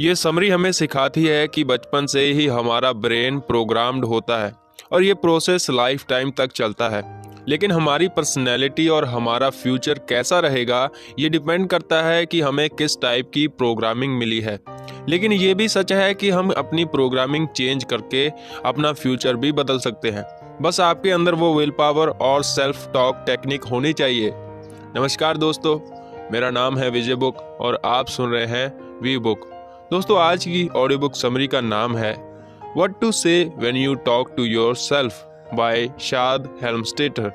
ये समरी हमें सिखाती है कि बचपन से ही हमारा ब्रेन प्रोग्राम्ड होता है और ये प्रोसेस लाइफ टाइम तक चलता है। लेकिन हमारी पर्सनैलिटी और हमारा फ्यूचर कैसा रहेगा ये डिपेंड करता है कि हमें किस टाइप की प्रोग्रामिंग मिली है। लेकिन ये भी सच है कि हम अपनी प्रोग्रामिंग चेंज करके अपना फ्यूचर भी बदल सकते हैं। बस आपके अंदर वो विल पावर और सेल्फ टॉक टेक्निक होनी चाहिए। नमस्कार दोस्तों, मेरा नाम है विजय बुक और आप सुन रहे हैं वी बुक। दोस्तों, आज की ऑडियो बुक समरी का नाम है what to say when you talk to yourself by Shad Helmstetter.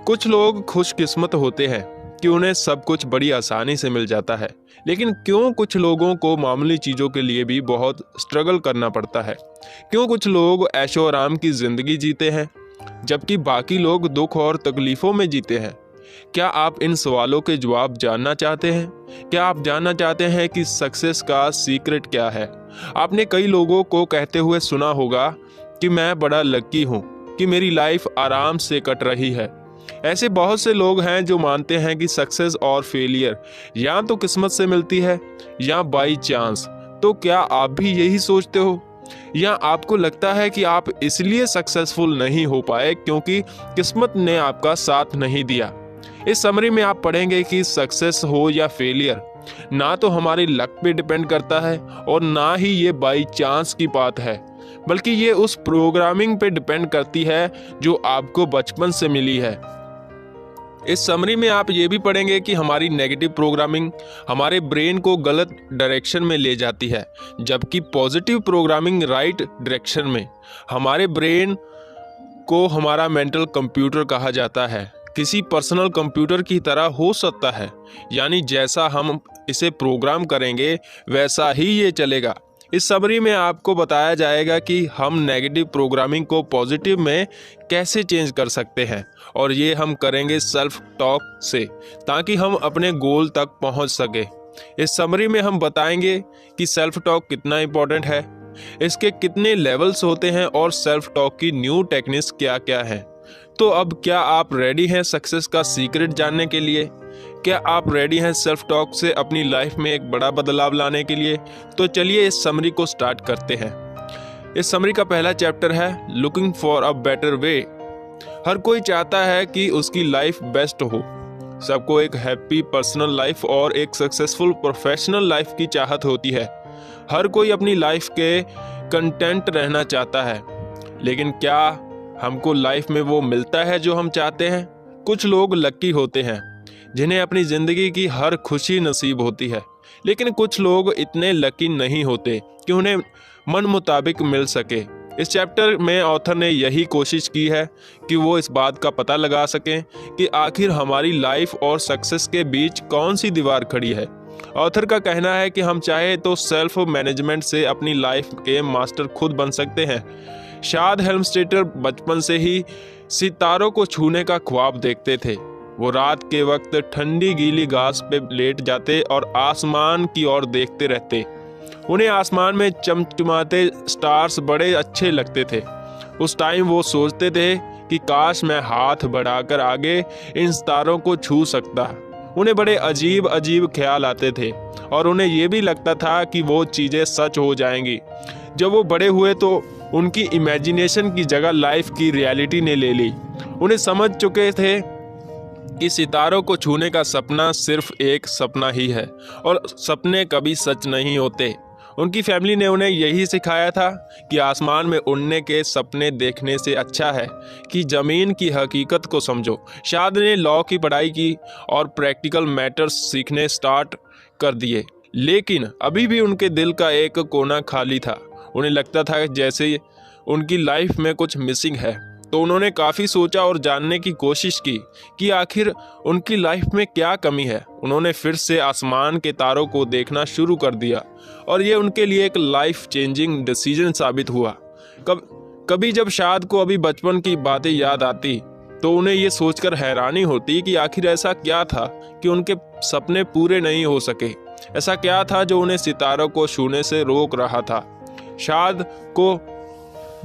कुछ लोग खुशकिस्मत होते हैं कि उन्हें सब कुछ बड़ी आसानी से मिल जाता है, लेकिन क्यों कुछ लोगों को मामूली चीज़ों के लिए भी बहुत स्ट्रगल करना पड़ता है? क्यों कुछ लोग ऐशो आराम की ज़िंदगी जीते हैं जबकि बाकी लोग दुख और तकलीफ़ों में जीते हैं? क्या आप इन सवालों के जवाब जानना चाहते हैं? क्या आप जानना चाहते हैं कि सक्सेस का सीक्रेट क्या है? आपने कई लोगों को कहते हुए सुना होगा कि मैं बड़ा लकी हूँ कि मेरी लाइफ आराम से कट रही है। ऐसे बहुत से लोग हैं जो मानते हैं कि सक्सेस और फेलियर या तो किस्मत से मिलती है या बाई चांस। तो क्या आप भी यही सोचते हो, या आपको लगता है कि आप इसलिए सक्सेसफुल नहीं हो पाए क्योंकि किस्मत ने आपका साथ नहीं दिया? इस समरी में आप पढ़ेंगे कि सक्सेस हो या फेलियर ना तो हमारी लक पे डिपेंड करता है और ना ही ये बाई चांस की बात है, बल्कि ये उस प्रोग्रामिंग पे डिपेंड करती है जो आपको बचपन से मिली है। इस समरी में आप ये भी पढ़ेंगे कि हमारी नेगेटिव प्रोग्रामिंग हमारे ब्रेन को गलत डायरेक्शन में ले जाती है, जबकि पॉजिटिव प्रोग्रामिंग राइट डायरेक्शन में। हमारे ब्रेन को हमारा मेंटल कंप्यूटर कहा जाता है, किसी पर्सनल कंप्यूटर की तरह हो सकता है, यानी जैसा हम इसे प्रोग्राम करेंगे वैसा ही ये चलेगा। इस समरी में आपको बताया जाएगा कि हम नेगेटिव प्रोग्रामिंग को पॉजिटिव में कैसे चेंज कर सकते हैं, और ये हम करेंगे सेल्फ टॉक से, ताकि हम अपने गोल तक पहुंच सके। इस समरी में हम बताएंगे कि सेल्फ टॉक कितना इम्पोर्टेंट है, इसके कितने लेवल्स होते हैं और सेल्फ टॉक की न्यू टेक्निक्स क्या क्या हैं। तो अब क्या आप रेडी हैं सक्सेस का सीक्रेट जानने के लिए? क्या आप रेडी हैं सेल्फ टॉक से अपनी लाइफ में एक बड़ा बदलाव लाने के लिए? तो चलिए इस समरी को स्टार्ट करते हैं। इस समरी का पहला चैप्टर है looking for a better way. हर कोई चाहता है कि उसकी लाइफ बेस्ट हो। सबको एक हैप्पी पर्सनल लाइफ और एक सक्सेसफुल प्रोफेशनल लाइफ की चाहत होती है। हर कोई अपनी लाइफ के कंटेंट रहना चाहता है, लेकिन क्या हमको लाइफ में वो मिलता है जो हम चाहते हैं? कुछ लोग लकी होते हैं जिन्हें अपनी ज़िंदगी की हर खुशी नसीब होती है, लेकिन कुछ लोग इतने लकी नहीं होते कि उन्हें मन मुताबिक मिल सके। इस चैप्टर में ऑथर ने यही कोशिश की है कि वो इस बात का पता लगा सकें कि आखिर हमारी लाइफ और सक्सेस के बीच कौन सी दीवार खड़ी है। ऑथर का कहना है कि हम चाहे तो सेल्फ मैनेजमेंट से अपनी लाइफ के मास्टर खुद बन सकते हैं। शाद हेल्मस्टेटर बचपन से ही सितारों को छूने का ख्वाब देखते थे। वो रात के वक्त ठंडी गीली घास पे लेट जाते और आसमान की ओर देखते रहते। उन्हें आसमान में चमचमाते स्टार्स बड़े अच्छे लगते थे। उस टाइम वो सोचते थे कि काश मैं हाथ बढ़ाकर आगे इन सितारों को छू सकता। उन्हें बड़े अजीब अजीब ख्याल आते थे और उन्हें ये भी लगता था कि वो चीज़ें सच हो जाएंगी। जब वो बड़े हुए तो उनकी इमेजिनेशन की जगह लाइफ की रियलिटी ने ले ली। उन्हें समझ चुके थे कि सितारों को छूने का सपना सिर्फ एक सपना ही है और सपने कभी सच नहीं होते। उनकी फैमिली ने उन्हें यही सिखाया था कि आसमान में उड़ने के सपने देखने से अच्छा है कि ज़मीन की हकीकत को समझो। शाद ने लॉ की पढ़ाई की और प्रैक्टिकल मैटर्स सीखने स्टार्ट कर दिए, लेकिन अभी भी उनके दिल का एक कोना खाली था। उन्हें लगता था जैसे उनकी लाइफ में कुछ मिसिंग है। तो उन्होंने काफ़ी सोचा और जानने की कोशिश की कि आखिर उनकी लाइफ में क्या कमी है। उन्होंने फिर से आसमान के तारों को देखना शुरू कर दिया और ये उनके लिए एक लाइफ चेंजिंग डिसीजन साबित हुआ। कभी जब शाद को अभी बचपन की बातें याद आती तो उन्हें ये सोचकर हैरानी होती कि आखिर ऐसा क्या था कि उनके सपने पूरे नहीं हो सके। ऐसा क्या था जो उन्हें सितारों को छूने से रोक रहा था? शाद को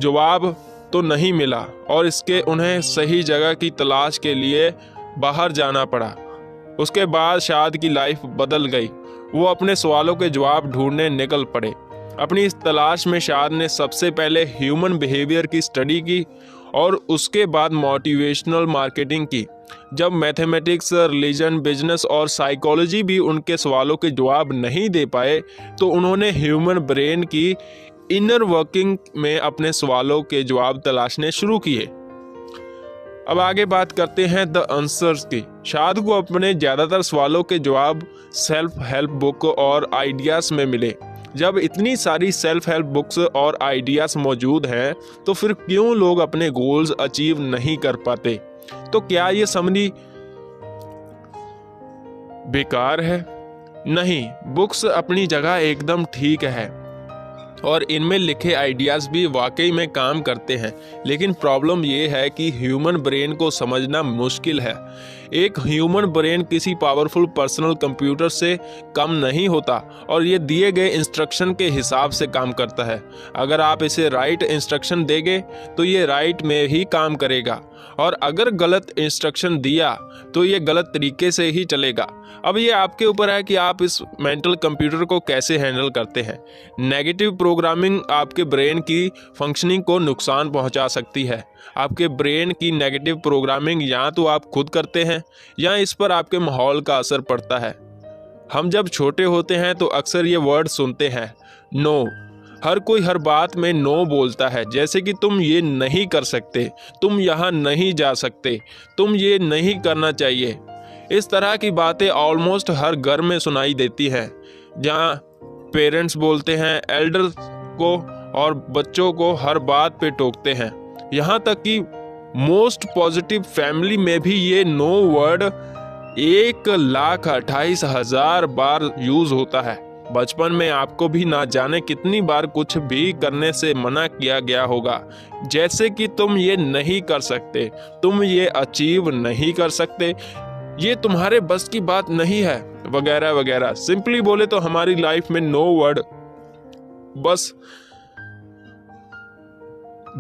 जवाब तो नहीं मिला और इसके उन्हें सही जगह की तलाश के लिए बाहर जाना पड़ा। उसके बाद शाद की लाइफ बदल गई। वो अपने सवालों के जवाब ढूंढने निकल पड़े। अपनी इस तलाश में शाद ने सबसे पहले ह्यूमन बिहेवियर की स्टडी की और उसके बाद मोटिवेशनल मार्केटिंग की। जब मैथमेटिक्स, रिलीजन, बिजनेस और साइकोलॉजी भी उनके सवालों के जवाब नहीं दे पाए तो उन्होंने ह्यूमन ब्रेन की इनर वर्किंग में अपने सवालों के जवाब तलाशने शुरू किए। अब आगे बात करते हैं द आंसर्स की। शाद को अपने ज़्यादातर सवालों के जवाब सेल्फ हेल्प बुक और आइडियाज़ में मिले। जब इतनी सारी सेल्फ हेल्प बुक्स और आइडियाज़ मौजूद हैं तो फिर क्यों लोग अपने गोल्स अचीव नहीं कर पाते? तो क्या ये समझी बेकार है? नहीं, बुक्स अपनी जगह एकदम ठीक है और इनमें लिखे आइडियाज़ भी वाकई में काम करते हैं, लेकिन प्रॉब्लम ये है कि ह्यूमन ब्रेन को समझना मुश्किल है। एक ह्यूमन ब्रेन किसी पावरफुल पर्सनल कंप्यूटर से कम नहीं होता और ये दिए गए इंस्ट्रक्शन के हिसाब से काम करता है। अगर आप इसे राइट इंस्ट्रक्शन देंगे तो ये राइट में ही काम करेगा और अगर गलत इंस्ट्रक्शन दिया तो ये गलत तरीके से ही चलेगा। अब ये आपके ऊपर है कि आप इस मेंटल कंप्यूटर को कैसे हैंडल करते हैं। नेगेटिव प्रोग्रामिंग आपके ब्रेन की फंक्शनिंग को नुकसान पहुंचा सकती है। आपके ब्रेन की नेगेटिव प्रोग्रामिंग या तो आप खुद करते हैं या इस पर आपके माहौल का असर पड़ता है। हम जब छोटे होते हैं तो अक्सर ये वर्ड सुनते हैं, नो। हर कोई हर बात में नो बोलता है, जैसे कि तुम ये नहीं कर सकते, तुम यहाँ नहीं जा सकते, तुम ये नहीं करना चाहिए। इस तरह की बातें ऑलमोस्ट हर घर में सुनाई देती हैं, जहाँ पेरेंट्स बोलते हैं एल्डर्स को और बच्चों को हर बात पे टोकते हैं। यहाँ तक कि मोस्ट पॉजिटिव फैमिली में भी ये नो वर्ड 1,28,000 बार यूज होता है। बचपन में आपको भी ना जाने कितनी बार कुछ भी करने से मना किया गया होगा, जैसे कि तुम ये नहीं कर सकते, तुम ये अचीव नहीं कर सकते, ये तुम्हारे बस की बात नहीं है, वगैरह वगैरह। सिंपली बोले तो हमारी लाइफ में नो वर्ड बस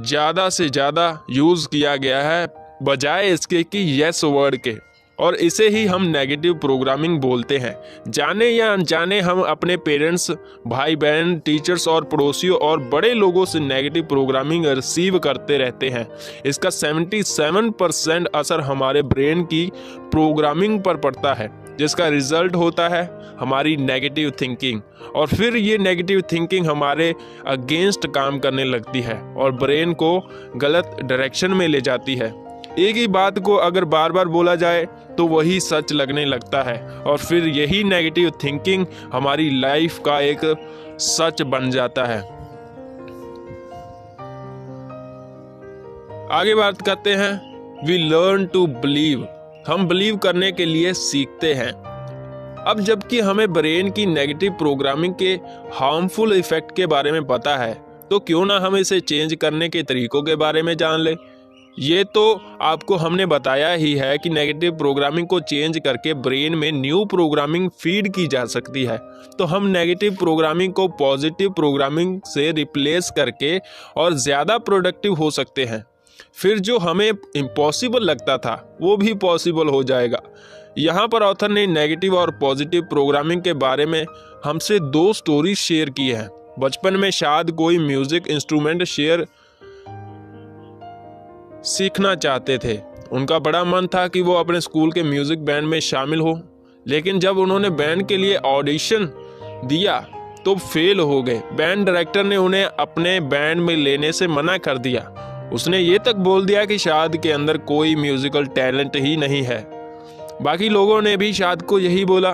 ज्यादा से ज्यादा यूज किया गया है बजाय इसके कि यस वर्ड के, और इसे ही हम नेगेटिव प्रोग्रामिंग बोलते हैं। जाने या अनजाने हम अपने पेरेंट्स, भाई बहन, टीचर्स और पड़ोसियों और बड़े लोगों से नेगेटिव प्रोग्रामिंग रिसीव करते रहते हैं। इसका 77% असर हमारे ब्रेन की प्रोग्रामिंग पर पड़ता है, जिसका रिजल्ट होता है हमारी नेगेटिव थिंकिंग। और फिर ये नेगेटिव थिंकिंग हमारे अगेंस्ट काम करने लगती है और ब्रेन को गलत डायरेक्शन में ले जाती है। एक ही बात को अगर बार बार बोला जाए तो वही सच लगने लगता है और फिर यही नेगेटिव थिंकिंग हमारी लाइफ का एक सच बन जाता है। आगे बात करते हैं, वी लर्न टू बिलीव। हम बिलीव करने के लिए सीखते हैं। अब जबकि हमें ब्रेन की नेगेटिव प्रोग्रामिंग के हार्मफुल इफेक्ट के बारे में पता है, तो क्यों ना हम इसे चेंज करने के तरीकों के बारे में जान ले। ये तो आपको हमने बताया ही है कि नेगेटिव प्रोग्रामिंग को चेंज करके ब्रेन में न्यू प्रोग्रामिंग फीड की जा सकती है। तो हम नेगेटिव प्रोग्रामिंग को पॉजिटिव प्रोग्रामिंग से रिप्लेस करके और ज़्यादा प्रोडक्टिव हो सकते हैं। फिर जो हमें इम्पॉसिबल लगता था वो भी पॉसिबल हो जाएगा। यहाँ पर ऑथर ने नेगेटिव और पॉजिटिव प्रोग्रामिंग के बारे में हमसे 2 स्टोरी शेयर की हैं। बचपन में शायद कोई म्यूजिक इंस्ट्रूमेंट सीखना चाहते थे। उनका बड़ा मन था कि वो अपने स्कूल के म्यूजिक बैंड में शामिल हो, लेकिन जब उन्होंने बैंड के लिए ऑडिशन दिया तो फेल हो गए। बैंड डायरेक्टर ने उन्हें अपने बैंड में लेने से मना कर दिया। उसने ये तक बोल दिया कि शाद के अंदर कोई म्यूजिकल टैलेंट ही नहीं है। बाकी लोगों ने भी शाद को यही बोला।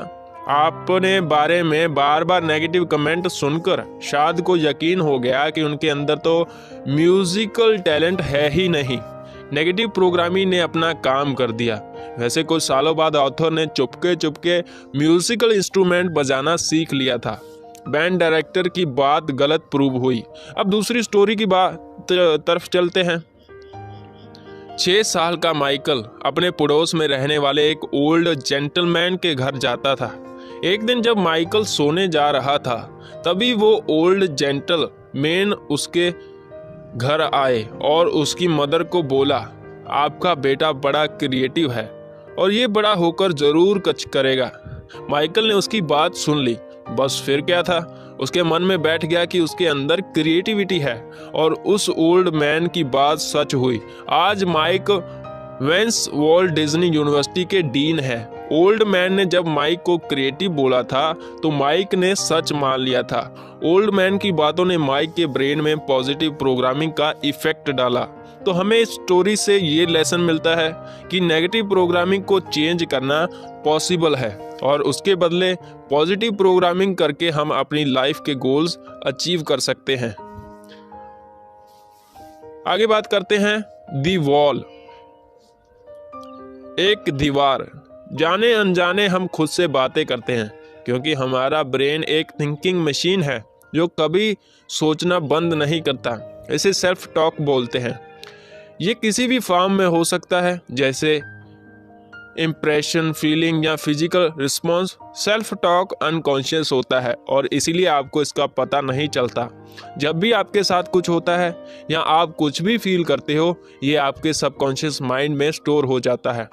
अपने बारे में बार बार नेगेटिव कमेंट सुनकर शाद को यकीन हो गया कि उनके अंदर तो म्यूजिकल टैलेंट है ही नहीं। नेगेटिव प्रोग्रामिंग ने अपना काम कर दिया। वैसे कुछ सालों बाद ऑथर ने चुपके चुपके म्यूजिकल इंस्ट्रूमेंट बजाना सीख लिया था। बैंड डायरेक्टर की बात गलत प्रूव हुई। अब दूसरी स्टोरी की तरफ चलते हैं। 6 साल का माइकल अपने पड़ोस में रहने वाले एक ओल्ड जेंटलमैन के घर जाता था। एक दिन जब माइकल सोने जा रहा था, तभी वो ओल्ड जेंटलमैन उसके घर आए और उसकी मदर को बोला, आपका बेटा बड़ा क्रिएटिव है और ये बड़ा होकर जरूर कुछ करेगा। माइकल ने उसकी बात सुन ली बस फिर क्या था, उसके मन में बैठ गया कि उसके अंदर क्रिएटिविटी है और उस ओल्ड मैन की बात सच हुई। आज Mike Vance Walt Disney University के डीन है। ओल्ड मैन ने जब माइक को क्रिएटिव बोला था तो माइक ने सच मान लिया था। ओल्ड मैन की बातों ने माइक के ब्रेन में पॉजिटिव प्रोग्रामिंग का इफेक्ट डाला। तो हमें इस स्टोरी से ये लेसन मिलता है कि नेगेटिव प्रोग्रामिंग को चेंज करना पॉसिबल है और उसके बदले पॉजिटिव प्रोग्रामिंग करके हम अपनी लाइफ के गोल्स अचीव कर सकते हैं। आगे बात करते हैं दी वॉल। एक दीवार। जाने अनजाने हम खुद से बातें करते हैं क्योंकि हमारा ब्रेन एक थिंकिंग मशीन है जो कभी सोचना बंद नहीं करता। इसे सेल्फ टॉक बोलते हैं। ये किसी भी फॉर्म में हो सकता है, जैसे इम्प्रेशन, फीलिंग या physical response. Self talk unconscious होता है और इसीलिए आपको इसका पता नहीं चलता। जब भी आपके साथ कुछ होता है या आप कुछ भी फील करते हो, ये आपके सबकॉन्शियस माइंड में स्टोर हो जाता है।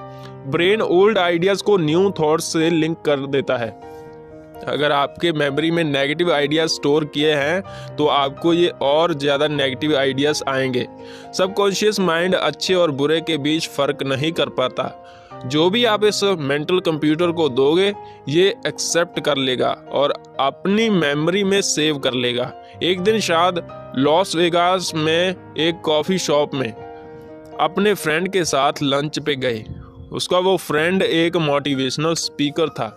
ब्रेन ओल्ड आइडियाज को न्यू थॉट्स से लिंक कर देता है। अगर आपके मेमोरी में नेगेटिव आइडियाज स्टोर किए हैं तो आपको ये और ज़्यादा नेगेटिव आइडियाज आएंगे। सबकॉन्शियस माइंड अच्छे और बुरे के बीच फ़र्क नहीं कर पाता। जो भी आप इस मेंटल कंप्यूटर को दोगे ये एक्सेप्ट कर लेगा और अपनी मेमोरी में सेव कर लेगा। एक दिन शायद लॉस वेगास में एक कॉफ़ी शॉप में अपने फ्रेंड के साथ लंच पे गए। उसका वो फ्रेंड एक मोटिवेशनल स्पीकर था।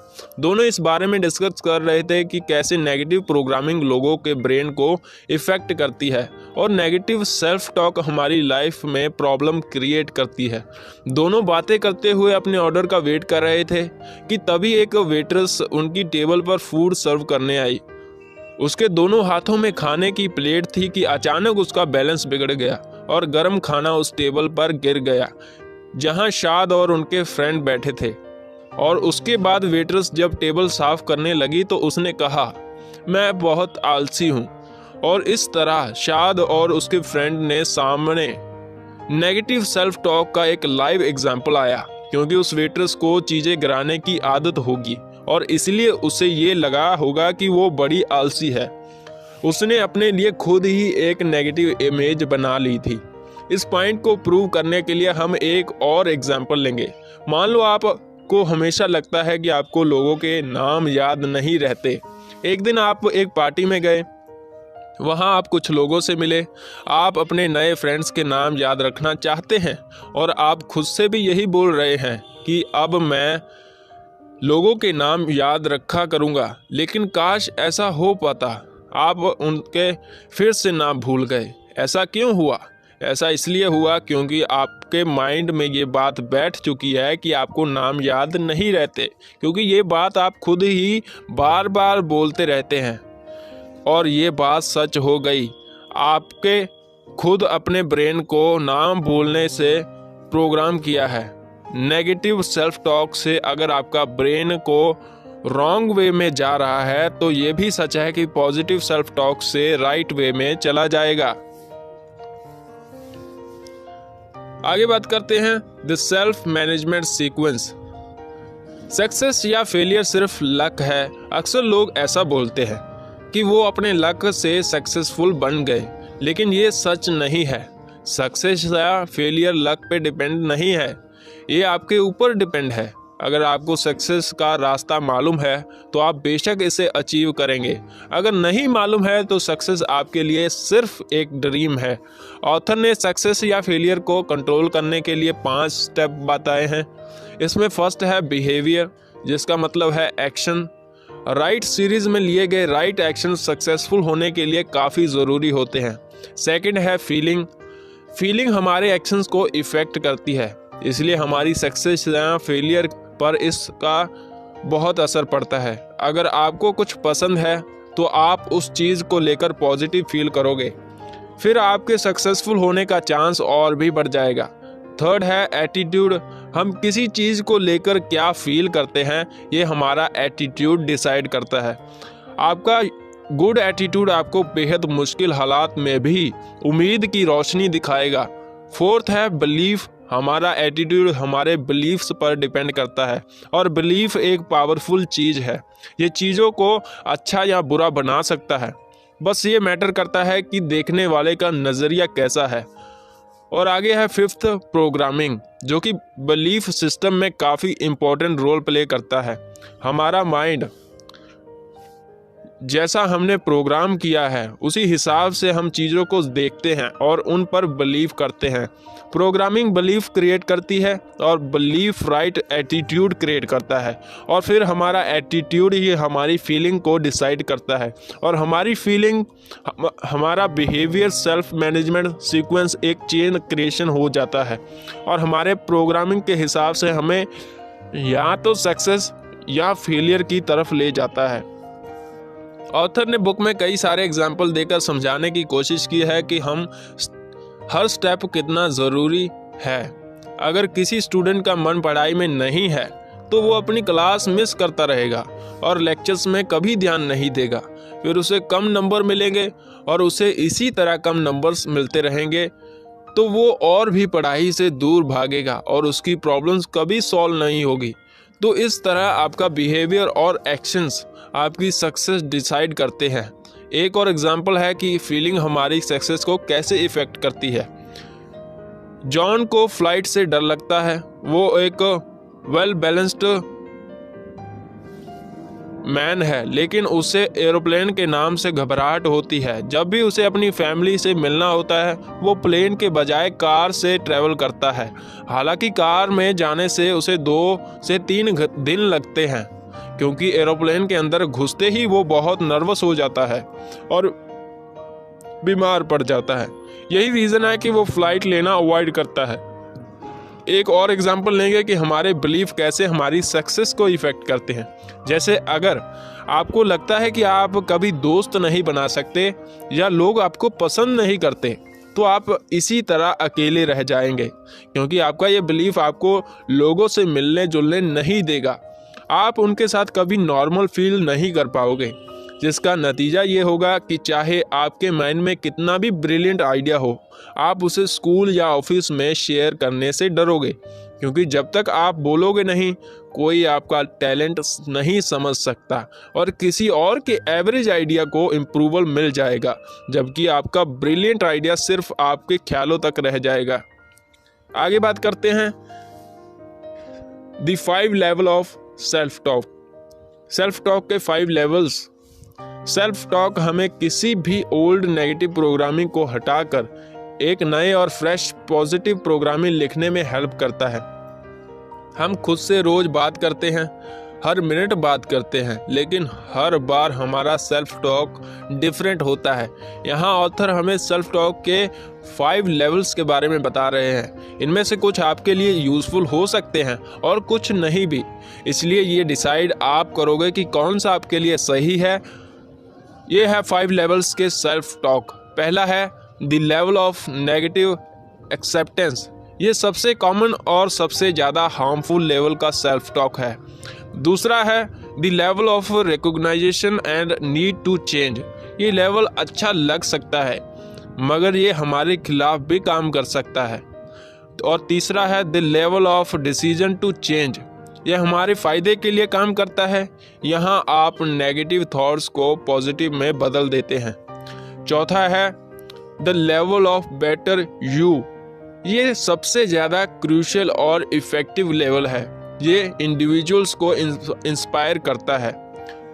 दोनों इस बारे में डिस्कस कर रहे थे कि कैसे नेगेटिव प्रोग्रामिंग लोगों के ब्रेन को इफ़ेक्ट करती है और नेगेटिव सेल्फ टॉक हमारी लाइफ में प्रॉब्लम क्रिएट करती है। दोनों बातें करते हुए अपने ऑर्डर का वेट कर रहे थे कि तभी एक वेट्रेस उनकी टेबल पर फूड सर्व करने आई। उसके दोनों हाथों में खाने की प्लेट थी कि अचानक उसका बैलेंस बिगड़ गया और गर्म खाना उस टेबल पर गिर गया जहां शाद और उनके फ्रेंड बैठे थे। और उसके बाद वेट्रेस जब टेबल साफ करने लगी तो उसने कहा, मैं बहुत आलसी हूं। और इस तरह शाद और उसके फ्रेंड ने सामने नेगेटिव सेल्फ टॉक का एक लाइव एग्जाम्पल आया, क्योंकि उस वेट्रेस को चीज़ें गिराने की आदत होगी और इसलिए उसे ये लगा होगा कि वो बड़ी आलसी है। उसने अपने लिए खुद ही एक नेगेटिव इमेज बना ली थी। इस पॉइंट को प्रूव करने के लिए हम एक और एग्जाम्पल लेंगे। मान लो आपको हमेशा लगता है कि आपको लोगों के नाम याद नहीं रहते। एक दिन आप एक पार्टी में गए, वहाँ आप कुछ लोगों से मिले। आप अपने नए फ्रेंड्स के नाम याद रखना चाहते हैं और आप खुद से भी यही बोल रहे हैं कि अब मैं लोगों के नाम याद रखा करूँगा, लेकिन काश ऐसा हो पाता। आप उनके फिर से नाम भूल गए। ऐसा क्यों हुआ? ऐसा इसलिए हुआ क्योंकि आपके माइंड में ये बात बैठ चुकी है कि आपको नाम याद नहीं रहते, क्योंकि ये बात आप खुद ही बार बार बोलते रहते हैं और ये बात सच हो गई। आपके खुद अपने ब्रेन को नाम बोलने से प्रोग्राम किया है। नेगेटिव सेल्फ टॉक से अगर आपका ब्रेन को रॉन्ग वे में जा रहा है तो ये भी सच है कि पॉजिटिव सेल्फ टॉक से राइट वे में चला जाएगा। आगे बात करते हैं the self management sequence. Success या फेलियर सिर्फ लक है। अक्सर लोग ऐसा बोलते हैं कि वो अपने लक से सक्सेसफुल बन गए, लेकिन ये सच नहीं है। सक्सेस या फेलियर लक पे डिपेंड नहीं है, ये आपके ऊपर डिपेंड है। अगर आपको सक्सेस का रास्ता मालूम है तो आप बेशक इसे अचीव करेंगे। अगर नहीं मालूम है तो सक्सेस आपके लिए सिर्फ एक ड्रीम है। ऑथर ने सक्सेस या फेलियर को कंट्रोल करने के लिए 5 स्टेप बताए हैं। इसमें फर्स्ट है बिहेवियर, जिसका मतलब है एक्शन। राइट सीरीज में लिए गए राइट एक्शन सक्सेसफुल होने के लिए काफ़ी ज़रूरी होते हैं। सेकंड है फीलिंग। फीलिंग हमारे एक्शंस को इफ़ेक्ट करती है, इसलिए हमारी सक्सेस या फेलियर पर इसका बहुत असर पड़ता है। अगर आपको कुछ पसंद है तो आप उस चीज़ को लेकर पॉजिटिव फील करोगे, फिर आपके सक्सेसफुल होने का चांस और भी बढ़ जाएगा। थर्ड है एटीट्यूड। हम किसी चीज़ को लेकर क्या फील करते हैं ये हमारा एटीट्यूड डिसाइड करता है। आपका गुड एटीट्यूड आपको बेहद मुश्किल हालात में भी उम्मीद की रोशनी दिखाएगा। फोर्थ है बिलीफ। हमारा एटीट्यूड हमारे बिलीफ्स पर डिपेंड करता है, और बिलीफ एक पावरफुल चीज़ है। ये चीज़ों को अच्छा या बुरा बना सकता है, बस ये मैटर करता है कि देखने वाले का नज़रिया कैसा है। और आगे है फिफ्थ, प्रोग्रामिंग, जो कि बिलीफ सिस्टम में काफ़ी इम्पोर्टेंट रोल प्ले करता है। हमारा माइंड जैसा हमने प्रोग्राम किया है उसी हिसाब से हम चीज़ों को देखते हैं और उन पर बिलीव करते हैं। प्रोग्रामिंग बिलीफ क्रिएट करती है और बिलीफ राइट एटीट्यूड क्रिएट करता है, और फिर हमारा एटीट्यूड ही हमारी फीलिंग को डिसाइड करता है, और हमारी फीलिंग हमारा बिहेवियर सेल्फ मैनेजमेंट सीक्वेंस एक चेन क्रिएशन हो जाता है, और हमारे प्रोग्रामिंग के हिसाब से हमें या तो सक्सेस या फेलियर की तरफ ले जाता है। ऑथर ने बुक में कई सारे एग्जाम्पल देकर समझाने की कोशिश की है कि हम हर स्टेप कितना ज़रूरी है। अगर किसी स्टूडेंट का मन पढ़ाई में नहीं है तो वो अपनी क्लास मिस करता रहेगा और लेक्चर्स में कभी ध्यान नहीं देगा, फिर उसे कम नंबर मिलेंगे और उसे इसी तरह कम नंबर्स मिलते रहेंगे, तो वो और भी पढ़ाई से दूर भागेगा और उसकी प्रॉब्लम्स कभी सॉल्व नहीं होगी। तो इस तरह आपका बिहेवियर और एक्शंस आपकी सक्सेस डिसाइड करते हैं। एक और एग्जांपल है कि फीलिंग हमारी सक्सेस को कैसे इफेक्ट करती है। जॉन को फ्लाइट से डर लगता है। वो एक वेल बैलेंस्ड मैन है, लेकिन उसे एरोप्लेन के नाम से घबराहट होती है। जब भी उसे अपनी फैमिली से मिलना होता है वो प्लेन के बजाय कार से ट्रैवल करता है। हालांकि कार में जाने से उसे 2 से 3 दिन लगते हैं, क्योंकि एरोप्लेन के अंदर घुसते ही वो बहुत नर्वस हो जाता है और बीमार पड़ जाता है। यही रीज़न है कि वो फ्लाइट लेना अवॉइड करता है। एक और एग्जांपल लेंगे कि हमारे बिलीफ कैसे हमारी सक्सेस को इफेक्ट करते हैं। जैसे अगर आपको लगता है कि आप कभी दोस्त नहीं बना सकते या लोग आपको पसंद नहीं करते, तो आप इसी तरह अकेले रह जाएंगे, क्योंकि आपका ये बिलीफ आपको लोगों से मिलने जुलने नहीं देगा। आप उनके साथ कभी नॉर्मल फील नहीं कर पाओगे, जिसका नतीजा ये होगा कि चाहे आपके माइंड में कितना भी ब्रिलियंट आइडिया हो, आप उसे स्कूल या ऑफिस में शेयर करने से डरोगे, क्योंकि जब तक आप बोलोगे नहीं कोई आपका टैलेंट नहीं समझ सकता और किसी और के एवरेज आइडिया को इम्प्रूवल मिल जाएगा, जबकि आपका ब्रिलियंट आइडिया सिर्फ आपके ख्यालों तक रह जाएगा। आगे बात करते हैं the 5 level of self talk. Self talk के 5 लेवल्स। सेल्फ टॉक हमें किसी भी ओल्ड नेगेटिव प्रोग्रामिंग को हटाकर एक नए और फ्रेश पॉजिटिव प्रोग्रामिंग लिखने में हेल्प करता है। हम खुद से रोज बात करते हैं, हर मिनट बात करते हैं, लेकिन हर बार हमारा सेल्फ टॉक डिफरेंट होता है। यहाँ ऑथर हमें सेल्फ टॉक के 5 लेवल्स के बारे में बता रहे हैं। इनमें से कुछ आपके लिए यूजफुल हो सकते हैं और कुछ नहीं भी, इसलिए ये डिसाइड आप करोगे कि कौन सा आपके लिए सही है। ये है 5 लेवल्स के सेल्फ टॉक। पहला है the level of negative acceptance. ये सबसे कॉमन और सबसे ज़्यादा हार्मफुल लेवल का सेल्फ टॉक है। दूसरा है the level of recognization and need to change. ये लेवल अच्छा लग सकता है मगर ये हमारे खिलाफ भी काम कर सकता है। और तीसरा है the level of decision to change. ये हमारे फ़ायदे के लिए काम करता है। यहाँ आप नेगेटिव थॉट्स को पॉजिटिव में बदल देते हैं। चौथा है the level of better you. ये सबसे ज़्यादा क्रूशियल और इफ़ेक्टिव लेवल है। ये इंडिविजुअल्स को इंस्पायर करता है।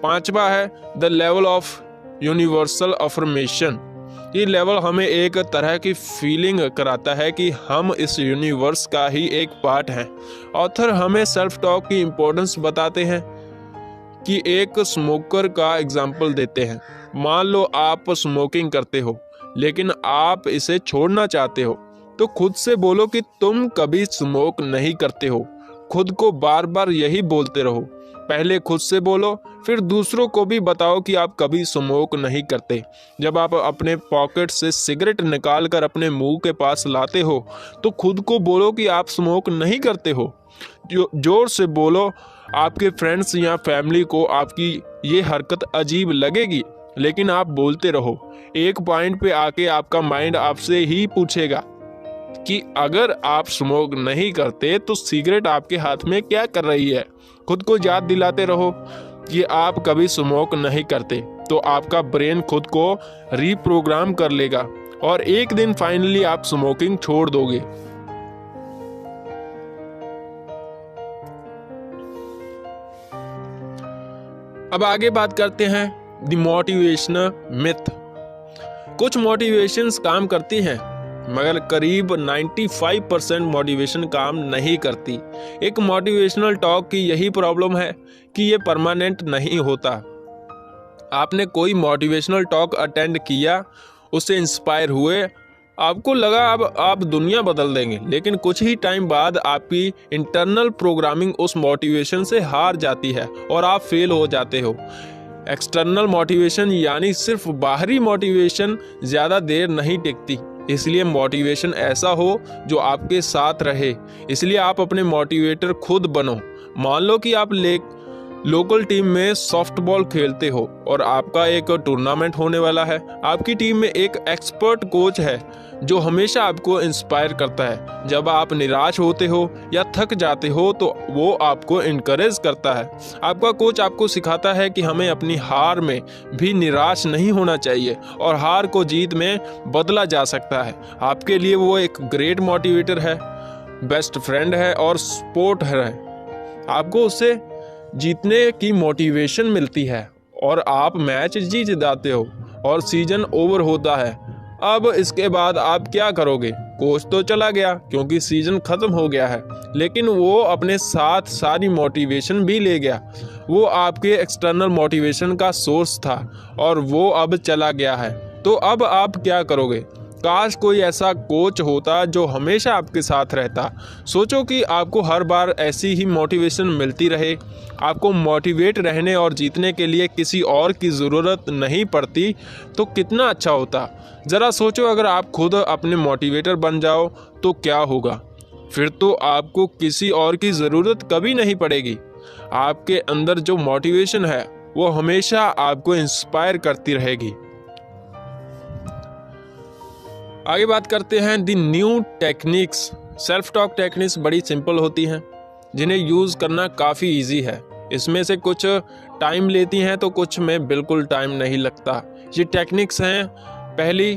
पांचवा है the level of universal affirmation. ये लेवल हमें एक तरह की फीलिंग कराता है कि हम इस यूनिवर्स का ही एक पार्ट हैं। ऑथर हमें सेल्फ टॉक की इम्पोर्टेंस बताते हैं कि एक स्मोकर का एग्जाम्पल देते हैं। मान लो आप स्मोकिंग करते हो लेकिन आप इसे छोड़ना चाहते हो, तो खुद से बोलो कि तुम कभी स्मोक नहीं करते हो। खुद को बार बार यही बोलते रहो। पहले खुद से बोलो, फिर दूसरों को भी बताओ कि आप कभी स्मोक नहीं करते। जब आप अपने पॉकेट से सिगरेट निकाल कर अपने मुंह के पास लाते हो तो खुद को बोलो कि आप स्मोक नहीं करते हो। जोर से बोलो। आपके फ्रेंड्स या फैमिली को आपकी ये हरकत अजीब लगेगी, लेकिन आप बोलते रहो। एक पॉइंट पे आके आपका माइंड आपसे ही पूछेगा कि अगर आप स्मोक नहीं करते तो सिगरेट आपके हाथ में क्या कर रही है। खुद को याद दिलाते रहो कि आप कभी स्मोक नहीं करते, तो आपका ब्रेन खुद को रीप्रोग्राम कर लेगा और एक दिन फाइनली आप स्मोकिंग छोड़ दोगे। अब आगे बात करते हैं द मोटिवेशनल मिथ। कुछ मोटिवेशंस काम करती हैं, मगर करीब 95% मोटिवेशन काम नहीं करती। एक मोटिवेशनल टॉक की यही प्रॉब्लम है कि ये परमानेंट नहीं होता। आपने कोई मोटिवेशनल टॉक अटेंड किया, उससे इंस्पायर हुए, आपको लगा अब आप दुनिया बदल देंगे, लेकिन कुछ ही टाइम बाद आपकी इंटरनल प्रोग्रामिंग उस मोटिवेशन से हार जाती है और आप फेल हो जाते हो। एक्सटर्नल मोटिवेशन यानी सिर्फ बाहरी मोटिवेशन ज़्यादा देर नहीं टिकती, इसलिए मोटिवेशन ऐसा हो जो आपके साथ रहे। इसलिए आप अपने मोटिवेटर खुद बनो। मान लो कि आप लोकल टीम में सॉफ्टबॉल खेलते हो और आपका एक टूर्नामेंट होने वाला है। आपकी टीम में एक एक्सपर्ट कोच है जो हमेशा आपको इंस्पायर करता है। जब आप निराश होते हो या थक जाते हो तो वो आपको इनकरेज करता है। आपका कोच आपको सिखाता है कि हमें अपनी हार में भी निराश नहीं होना चाहिए और हार को जीत में बदला जा सकता है। आपके लिए वो एक ग्रेट मोटिवेटर है, बेस्ट फ्रेंड है और सपोर्ट है। आपको उससे जीतने की मोटिवेशन मिलती है और आप मैच जीत जाते हो और सीजन ओवर होता है। अब इसके बाद आप क्या करोगे? कोच तो चला गया क्योंकि सीजन खत्म हो गया है, लेकिन वो अपने साथ सारी मोटिवेशन भी ले गया। वो आपके एक्सटर्नल मोटिवेशन का सोर्स था और वो अब चला गया है। तो अब आप क्या करोगे? काश कोई ऐसा कोच होता जो हमेशा आपके साथ रहता। सोचो कि आपको हर बार ऐसी ही मोटिवेशन मिलती रहे, आपको मोटिवेट रहने और जीतने के लिए किसी और की ज़रूरत नहीं पड़ती, तो कितना अच्छा होता। ज़रा सोचो, अगर आप खुद अपने मोटिवेटर बन जाओ तो क्या होगा? फिर तो आपको किसी और की ज़रूरत कभी नहीं पड़ेगी। आपके अंदर जो मोटिवेशन है वो हमेशा आपको इंस्पायर करती रहेगी। आगे बात करते हैं the new techniques. Self talk techniques बड़ी सिंपल होती हैं, जिन्हें यूज़ करना काफ़ी इजी है। इसमें से कुछ टाइम लेती हैं तो कुछ में बिल्कुल टाइम नहीं लगता। ये टेक्निक्स हैं, पहली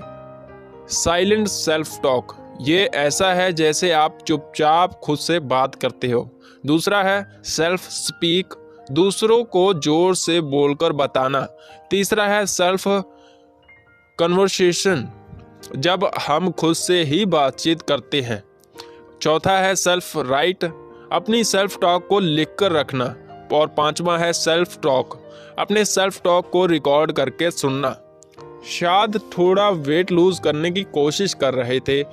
साइलेंट सेल्फ टॉक। ये ऐसा है जैसे आप चुपचाप खुद से बात करते हो। दूसरा है सेल्फ स्पीक, दूसरों को जोर से बोलकर बताना। तीसरा है सेल्फ कन्वर्सेशन, जब हम खुद से ही बातचीत करते हैं। चौथा है सेल्फ राइट, अपनी सेल्फ टॉक को लिख कर रखना। और पांचवा है सेल्फ टॉक, अपने सेल्फ टॉक को रिकॉर्ड करके सुनना। शायद थोड़ा वेट लूज करने की कोशिश कर रहे थे,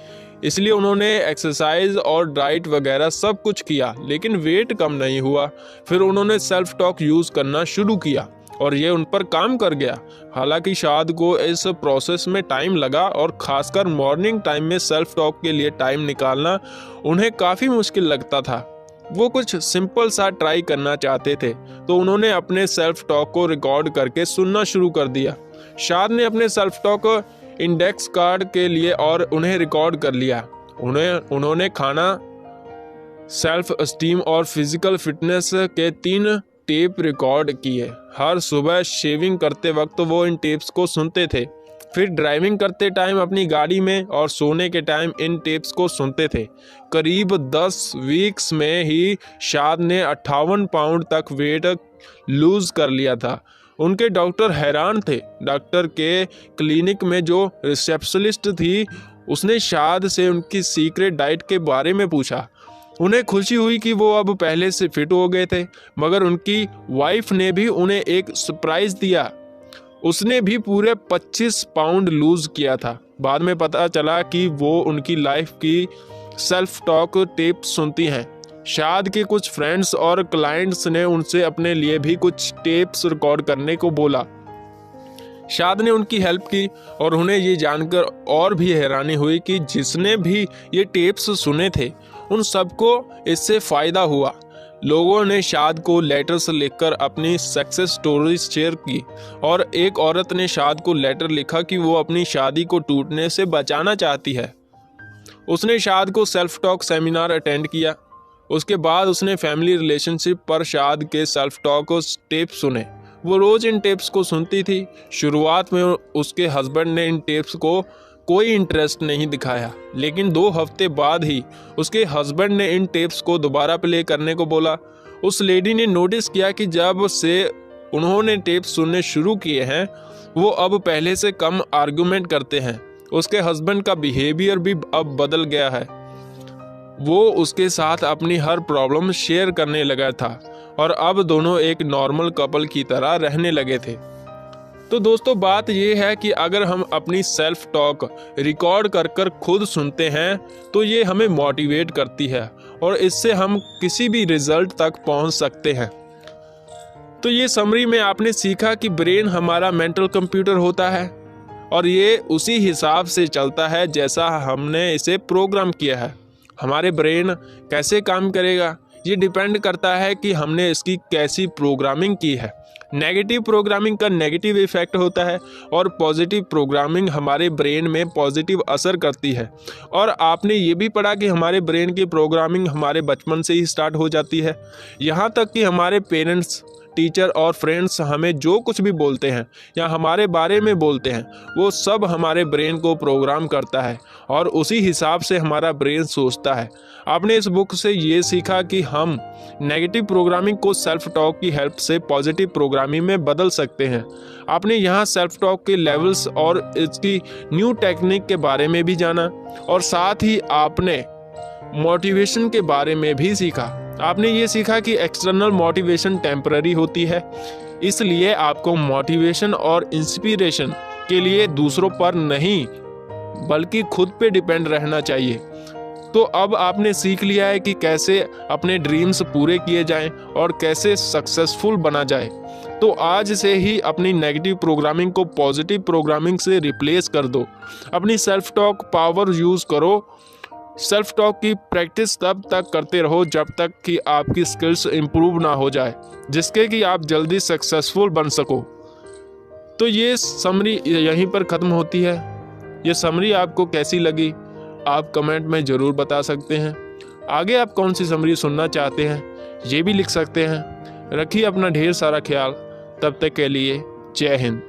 इसलिए उन्होंने एक्सरसाइज और डाइट वगैरह सब कुछ किया, लेकिन वेट कम नहीं हुआ। फिर उन्होंने सेल्फ टॉक यूज़ करना शुरू किया और ये उन पर काम कर गया। हालांकि शाद को इस प्रोसेस में टाइम लगा और ख़ासकर मॉर्निंग टाइम में सेल्फ टॉक के लिए टाइम निकालना उन्हें काफ़ी मुश्किल लगता था। वो कुछ सिंपल सा ट्राई करना चाहते थे, तो उन्होंने अपने सेल्फ टॉक को रिकॉर्ड करके सुनना शुरू कर दिया। शाद ने अपने सेल्फ टॉक इंडेक्स कार्ड के लिए और उन्हें रिकॉर्ड कर लिया। उन्होंने खाना, सेल्फ एस्टीम और फिजिकल फिटनेस के 3 टेप रिकॉर्ड किए। हर सुबह शेविंग करते वक्त वो इन टेप्स को सुनते थे। फिर ड्राइविंग करते टाइम अपनी गाड़ी में और सोने के टाइम इन टेप्स को सुनते थे। करीब 10 वीक्स में ही शाद ने 58 पाउंड तक वेट लूज कर लिया था। उनके डॉक्टर हैरान थे। डॉक्टर के क्लिनिक में जो रिसेप्शनिस्ट थी, उसने शाद से उनकी सीक्रेट डाइट के बारे में पूछा। उन्हें खुशी हुई कि वो अब पहले से फिट हो गए थे, मगर उनकी वाइफ ने भी उन्हें एक सरप्राइज दिया। उसने भी पूरे 25 पाउंड लूज किया था। बाद में पता चला कि वो उनकी लाइफ की सेल्फ टॉक टेप सुनती हैं। शाद के कुछ फ्रेंड्स और क्लाइंट्स ने उनसे अपने लिए भी कुछ टेप्स रिकॉर्ड करने को बोला। शाद ने उनकी हेल्प की और उन्हें ये जानकर और भी हैरानी हुई कि जिसने भी ये टेप्स सुने थे उन सबको इससे फ़ायदा हुआ। लोगों ने शाद को लेटर्स लिखकर अपनी सक्सेस स्टोरी शेयर की और एक औरत ने शाद को लेटर लिखा कि वो अपनी शादी को टूटने से बचाना चाहती है। उसने शाद को सेल्फ टॉक सेमिनार अटेंड किया। उसके बाद उसने फैमिली रिलेशनशिप पर शाद के सेल्फ टॉक टिप्स सुने। वो रोज़ इन टिप्स को सुनती थी। शुरुआत में उसके हस्बैंड ने इन टिप्स को कोई इंटरेस्ट नहीं दिखाया, लेकिन 2 हफ्ते बाद ही उसके हस्बैंड ने इन टिप्स को दोबारा प्ले करने को बोला। उस लेडी ने नोटिस किया कि जब से उन्होंने टिप्स सुनने शुरू किए हैं, वो अब पहले से कम आर्गुमेंट करते हैं। उसके हस्बैंड का बिहेवियर भी अब बदल गया है। वो उसके साथ अपनी हर प्रॉब्लम शेयर करने लगा था और अब दोनों एक नॉर्मल कपल की तरह रहने लगे थे। तो दोस्तों, बात ये है कि अगर हम अपनी सेल्फ टॉक रिकॉर्ड कर कर खुद सुनते हैं तो ये हमें मोटिवेट करती है और इससे हम किसी भी रिजल्ट तक पहुंच सकते हैं। तो ये समरी में आपने सीखा कि ब्रेन हमारा मेंटल कंप्यूटर होता है और ये उसी हिसाब से चलता है जैसा हमने इसे प्रोग्राम किया है। हमारे ब्रेन कैसे काम करेगा ये डिपेंड करता है कि हमने इसकी कैसी प्रोग्रामिंग की है। नेगेटिव प्रोग्रामिंग का नेगेटिव इफेक्ट होता है और पॉजिटिव प्रोग्रामिंग हमारे ब्रेन में पॉजिटिव असर करती है। और आपने ये भी पढ़ा कि हमारे ब्रेन की प्रोग्रामिंग हमारे बचपन से ही स्टार्ट हो जाती है। यहाँ तक कि हमारे पेरेंट्स, टीचर और फ्रेंड्स हमें जो कुछ भी बोलते हैं या हमारे बारे में बोलते हैं, वो सब हमारे ब्रेन को प्रोग्राम करता है और उसी हिसाब से हमारा ब्रेन सोचता है। आपने इस बुक से ये सीखा कि हम नेगेटिव प्रोग्रामिंग को सेल्फ टॉक की हेल्प से पॉजिटिव प्रोग्रामिंग में बदल सकते हैं। आपने यहाँ सेल्फ टॉक के लेवल्स और इसकी न्यू टेक्निक के बारे में भी जाना और साथ ही आपने मोटिवेशन के बारे में भी सीखा। आपने ये सीखा कि एक्सटर्नल मोटिवेशन टेम्पररी होती है, इसलिए आपको मोटिवेशन और इंस्पिरेशन के लिए दूसरों पर नहीं बल्कि खुद पे डिपेंड रहना चाहिए। तो अब आपने सीख लिया है कि कैसे अपने ड्रीम्स पूरे किए जाएं और कैसे सक्सेसफुल बना जाए। तो आज से ही अपनी नेगेटिव प्रोग्रामिंग को पॉजिटिव प्रोग्रामिंग से रिप्लेस कर दो। अपनी सेल्फ टॉक पावर यूज़ करो। सेल्फ टॉक की प्रैक्टिस तब तक करते रहो जब तक कि आपकी स्किल्स इम्प्रूव ना हो जाए, जिसके कि आप जल्दी सक्सेसफुल बन सको। तो ये समरी यहीं पर ख़त्म होती है। ये समरी आपको कैसी लगी आप कमेंट में ज़रूर बता सकते हैं। आगे आप कौन सी समरी सुनना चाहते हैं ये भी लिख सकते हैं। रखिए अपना ढेर सारा ख्याल। तब तक के लिए जय हिंद।